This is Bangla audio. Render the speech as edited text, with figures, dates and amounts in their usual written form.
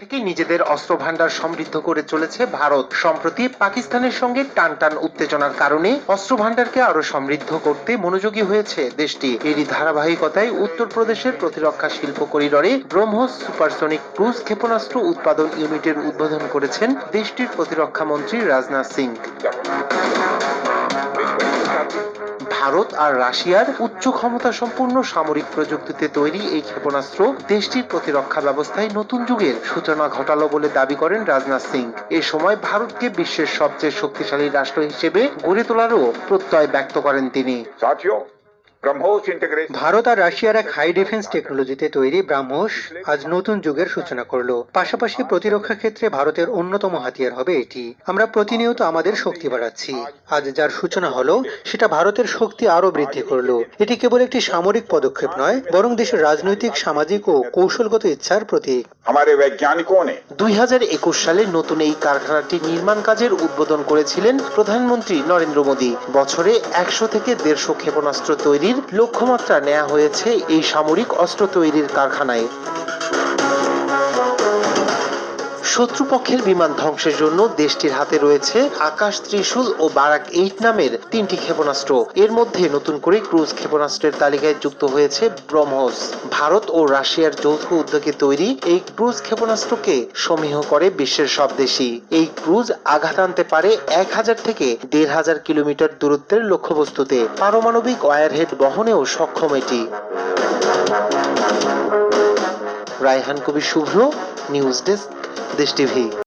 থেকে নিজেদের অস্ত্র ভান্ডার সমৃদ্ধ করে চলেছে ভারত। সম্প্রতি পাকিস্তানের সঙ্গে টানটান উত্তেজনার কারণে অস্ত্র ভান্ডারকে আরো সমৃদ্ধ করতে মনোযোগী হয়েছে দেশটি। এরই ধারাবাহিকতায় উত্তরপ্রদেশের প্রতিরক্ষা শিল্প করিডরে ব্রহ্মোস সুপারসনিক ক্রুজ ক্ষেপণাস্ত্র উৎপাদন ইউনিটের উদ্বোধন করেছেন দেশটির প্রতিরক্ষা মন্ত্রী রাজনাথ সিং। ভারত আর রাশিয়ার উচ্চ ক্ষমতা সম্পন্ন সামরিক প্রযুক্তিতে তৈরি এই ক্ষেপণাস্ত্র দেশটির প্রতিরক্ষা ব্যবস্থায় নতুন যুগের সূচনা ঘটালো বলে দাবি করেন রাজনাথ সিং। এ সময় ভারতকে বিশ্বের সবচেয়ে শক্তিশালী রাষ্ট্র হিসেবে গড়ে তোলারও প্রত্যয় ব্যক্ত করেন তিনি। ভারত আর রাশিয়ার এক হাই ডিফেন্স টেকনোলজিতে তৈরি ব্রাহ্মোস আজ নতুন যুগের সূচনা করলো। পাশাপাশি প্রতিরক্ষা ক্ষেত্রে ভারতের অন্যতম হাতিয়ার হবে এটি। আমরা প্রতিনিয়ত আমাদের শক্তি বাড়াচ্ছি। আজ যার সূচনা হলো সেটা ভারতের শক্তি আরো বৃদ্ধি করলো। এটি কেবল একটি সামরিক পদক্ষেপ নয়, বরং দেশের রাজনৈতিক, সামাজিক ও কৌশলগত ইচ্ছার প্রতীক। 2021 সালে নতুন এই কারখানাটি নির্মাণ কাজের উদ্বোধন করেছিলেন প্রধানমন্ত্রী নরেন্দ্র মোদী। বছরে 100 থেকে 150 ক্ষেপণাস্ত্র তৈরির লক্ষ্যমাত্রা নেওয়া হয়েছে এই সামরিক অস্ত্র তৈরির কারখানায়। শত্রুপক্ষের বিমান ধ্বংসের জন্য দেশটির হাতে রয়েছে আকাশ ত্রিশূল ও বারাক 8 নামের 3টি ক্ষেপণাস্ত্র। এর মধ্যে নতুন করে ক্রুজ ক্ষেপণাস্ত্রের তালিকায় যুক্ত হয়েছে ব্রহ্মোস। ভারত ও রাশিয়ার যৌথ উদ্যোগে তৈরি এই ক্রুজ ক্ষেপণাস্ত্রকে সমীহ করে বিশ্বের সব দেশই। এই ক্রুজ আঘাত আনতে পারে 1000 থেকে 1500 কিলোমিটার দূরত্বের লক্ষ্যবস্তুতে। পারমাণবিক ওয়ারহেড বহনেও সক্ষম এটি। রায়হান কবির শুভ্র, নিউজ ডেস্ক, দেশ টিভি।